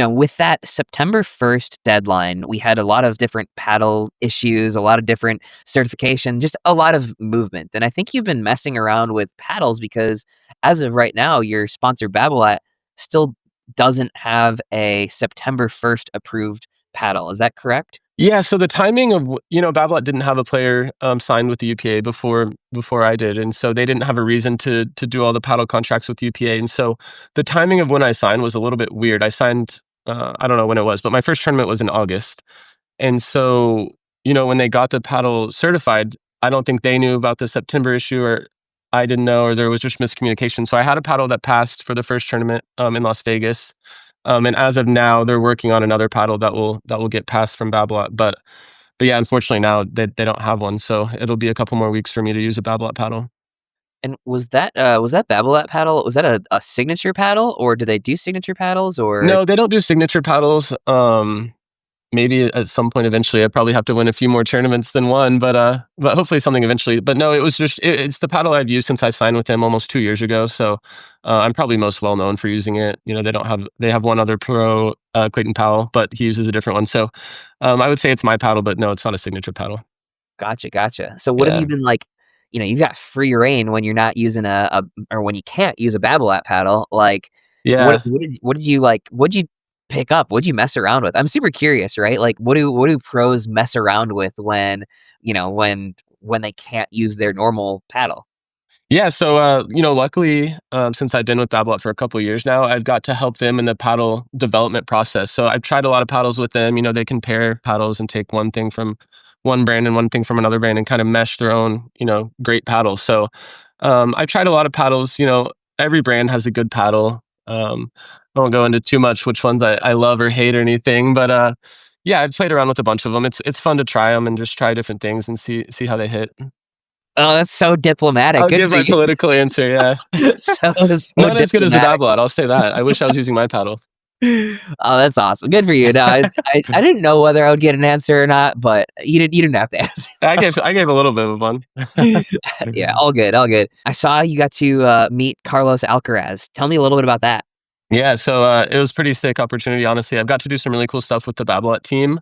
with that September 1st deadline, we had a lot of different paddle issues, a lot of different certification, just a lot of movement. And I think you've been messing around with paddles because as of right now, your sponsor Babolat still doesn't have a September 1st approved paddle. Is that correct? Yeah, so the timing of Babolat didn't have a player signed with the UPA before I did, and so they didn't have a reason to do all the paddle contracts with the UPA, and so the timing of when I signed was a little bit weird. I signed, I don't know when it was, but my first tournament was in August, and so when they got the paddle certified, I don't think they knew about the September issue, or I didn't know, or there was just miscommunication. So I had a paddle that passed for the first tournament in Las Vegas. And as of now, they're working on another paddle that will get passed from Babolat. But yeah, unfortunately now they don't have one, so it'll be a couple more weeks for me to use a Babolat paddle. And was that Babolat paddle? Was that a signature paddle, or do they do signature paddles? Or No, they don't do signature paddles. Maybe at some point eventually, I probably have to win a few more tournaments than one, but hopefully something eventually. But no, it was just it's the paddle I've used since I signed with them almost 2 years ago. So I'm probably most well known for using it. They have one other pro, Clayton Powell, but he uses a different one. So I would say it's my paddle, but no, it's not a signature paddle. gotcha. So what have you Yeah, been like? You've got free reign when you're not using or when you can't use a Babolat paddle. Like, yeah. what did you like? What'd you pick up? What'd you mess around with? I'm super curious, right? Like, what do pros mess around with when when they can't use their normal paddle? Yeah, so luckily, since I've been with Babolat for a couple of years now, I've got to help them in the paddle development process. So I've tried a lot of paddles with them. They can pair paddles and take one thing from one brand and one thing from another brand and kind of mesh their own, great paddles. So I've tried a lot of paddles. Every brand has a good paddle. I won't go into too much which ones I love or hate or anything, but yeah, I've played around with a bunch of them. It's fun to try them and just try different things and see how they hit. Oh, that's so diplomatic. I'll Good give for my you. political answer. Yeah. So Not as good as the diplomatic. Babolat, I'll say that. I wish I was using my paddle. Oh, that's awesome. Good for you. No, I didn't know whether I would get an answer or not, but you didn't have to answer. I gave a little bit of one. Yeah, all good, all good. I saw you got to meet Carlos Alcaraz. Tell me a little bit about that. Yeah, so it was pretty sick opportunity, honestly. I've got to do some really cool stuff with the Babolat team.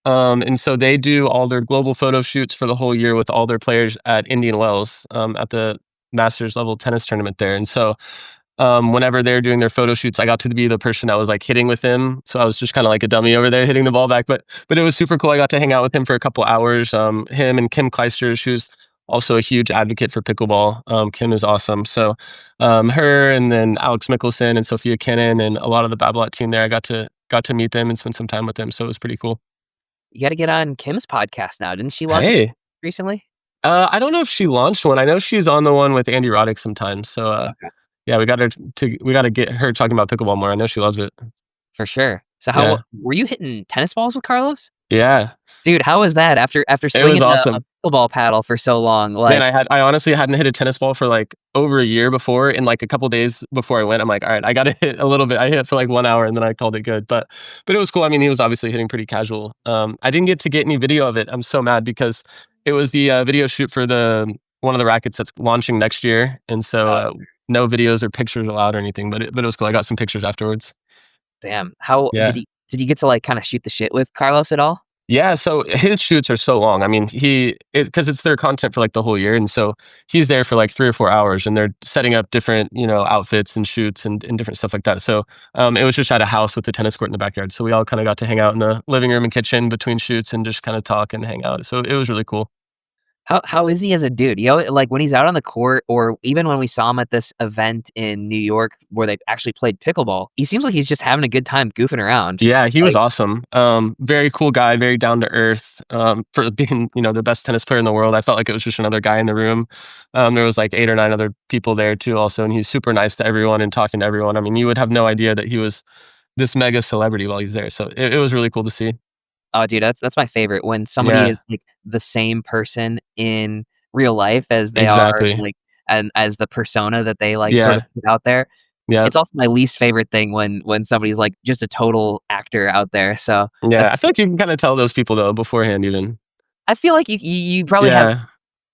And so they do all their global photo shoots for the whole year with all their players at Indian Wells, at the Masters level tennis tournament there. And so whenever they're doing their photo shoots, I got to be the person that was like hitting with him. So I was just kind of like a dummy over there hitting the ball back. But it was super cool. I got to hang out with him for a couple hours. Him and Kim Kleisters, who's also a huge advocate for pickleball. Kim is awesome. So her and then Alex Mickelson and Sophia Kennan and a lot of the Babolat team there, I got to meet them and spend some time with them. So it was pretty cool. You got to get on Kim's podcast now. Didn't she launch it Hey, recently? I don't know if she launched one. I know she's on the one with Andy Roddick sometimes. So Okay, yeah, we got to get her talking about pickleball more. I know she loves it. for sure. So how Yeah, were you hitting tennis balls with Carlos? yeah. Dude, how was that after It was swinging a awesome. pickleball paddle for so long? Man, Like, I honestly hadn't hit a tennis ball for like over a year before. In like a couple days before I went, I'm like, all right, I got to hit a little bit. I hit for like 1 hour and then I called it good. But it was cool. I mean, he was obviously hitting pretty casual. I didn't get any video of it. I'm so mad because it was the video shoot for the one of the rackets that's launching next year, and so oh, no videos or pictures allowed or anything. But it was cool. I got some pictures afterwards. damn. How Yeah. did you get to like kind of shoot the shit with Carlos at all? Yeah, so his shoots are so long. I mean, because it's their content for like the whole year, and so he's there for like 3 or 4 hours, and they're setting up different, outfits and shoots and different stuff like that. So it was just at a house with the tennis court in the backyard. So we all kind of got to hang out in the living room and kitchen between shoots and just kind of talk and hang out. So it was really cool. How is he as a dude? Like when he's out on the court, or even when we saw him at this event in New York where they actually played pickleball, he seems like he's just having a good time goofing around. Yeah, he was Like, awesome. Very cool guy, very down to earth. For being, the best tennis player in the world, I felt like it was just another guy in the room. There was like 8 or 9 other people there too, also, and he's super nice to everyone and talking to everyone. I mean, you would have no idea that he was this mega celebrity while he's there. So it was really cool to see. oh, dude, that's my favorite when somebody Yeah, is like the same person in real life as they are exactly. like and as the persona that they like sort of Yeah, put out there. yeah, It's also my least favorite thing when somebody's like just a total actor out there. So yeah. that's I feel like you can kind of tell those people though beforehand, even. I feel like you probably have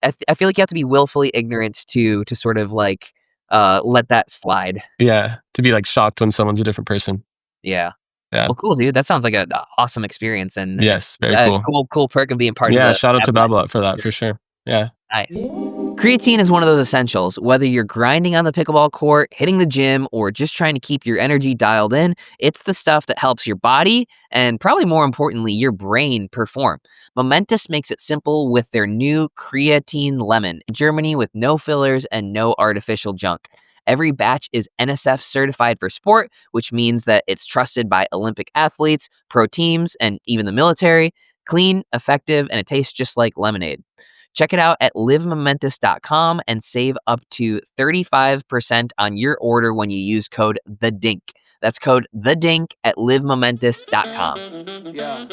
Yeah, I feel like you have to be willfully ignorant to sort of like let that slide. yeah. To be like shocked when someone's a different person. Yeah. Yeah. Well, cool, dude. That sounds like a awesome experience and Yes, very a cool. cool perk of being part of Yeah, the shout out to Babylon. Babolat for that for sure. Yeah. Nice. Creatine is one of those essentials. Whether you're grinding on the pickleball court, hitting the gym, or just trying to keep your energy dialed in, it's the stuff that helps your body and probably more importantly, your brain perform. Momentous makes it simple with their new Creatine Lemon, Germany with no fillers and no artificial junk. Every batch is NSF certified for sport, which means that it's trusted by Olympic athletes, pro teams, and even the military. Clean, effective, and it tastes just like lemonade. Check it out at livemomentous.com and save up to 35% on your order when you use code THEDINK. That's code THEDINK at livemomentous.com. Yeah.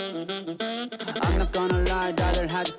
I'm not gonna lie, rather had